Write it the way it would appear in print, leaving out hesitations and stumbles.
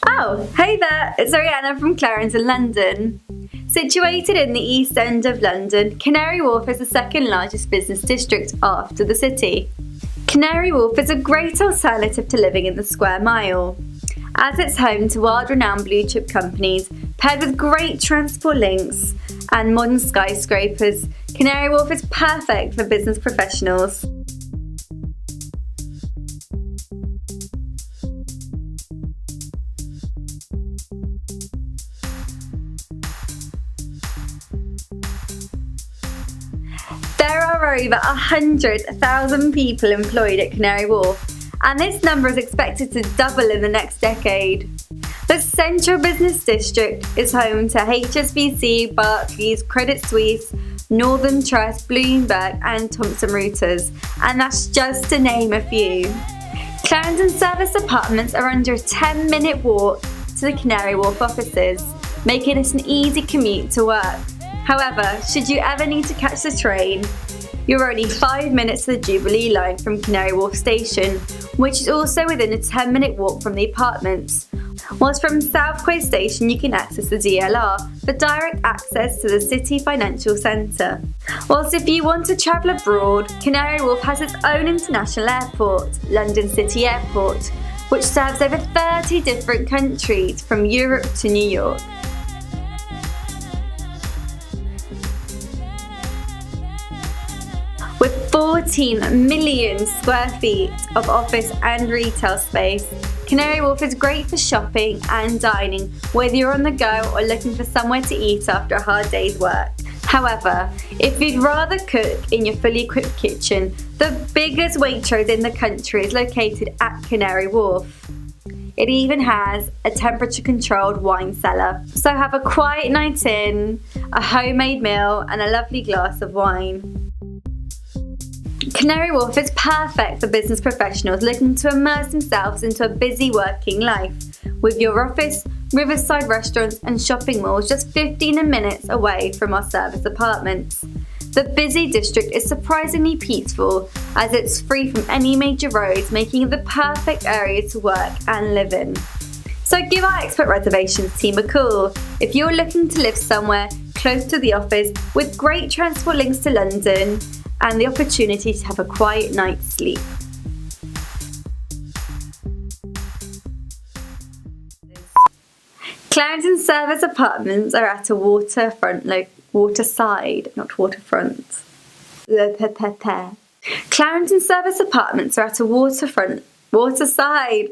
Oh, hey there, it's Ariana from Clarence in London. Situated in the East End of London, Canary Wharf is the second largest business district after the city. Canary Wharf is a great alternative to living in the square mile, as it's home to world-renowned blue-chip companies paired with great transport links and modern skyscrapers. Canary Wharf is perfect for business professionals. There are over 100,000 people employed at Canary Wharf, and this number is expected to double in the next decade. The Central Business District is home to HSBC, Barclays, Credit Suisse, Northern Trust, Bloomberg and Thomson Reuters, and that's just to name a few. Clarendon Service Apartments are under a 10-minute walk to the Canary Wharf offices, making it an easy commute to work. However, should you ever need to catch the train, you're only 5 minutes to the Jubilee line from Canary Wharf Station, which is also within a 10-minute walk from the apartments. Whilst from South Quay Station you can access the DLR for direct access to the City Financial Centre. Whilst if you want to travel abroad, Canary Wharf has its own international airport, London City Airport, which serves over 30 different countries from Europe to New York. With 14 million square feet of office and retail space, Canary Wharf is great for shopping and dining, whether you're on the go or looking for somewhere to eat after a hard day's work. However, if you'd rather cook in your fully equipped kitchen, the biggest Waitrose in the country is located at Canary Wharf. It even has a temperature-controlled wine cellar, so have a quiet night in, a homemade meal and a lovely glass of wine. Canary Wharf is perfect for business professionals looking to immerse themselves into a busy working life, with your office, riverside restaurants and shopping malls just 15 minutes away from our service apartments. The busy district is surprisingly peaceful as it's free from any major roads, making it the perfect area to work and live in. So give our expert reservations team a call if you're looking to live somewhere close to the office with great transport links to London and the opportunity to have a quiet night's sleep. Clarendon Service Apartments are at a waterside, not waterfront. Clarendon Service Apartments are at a waterside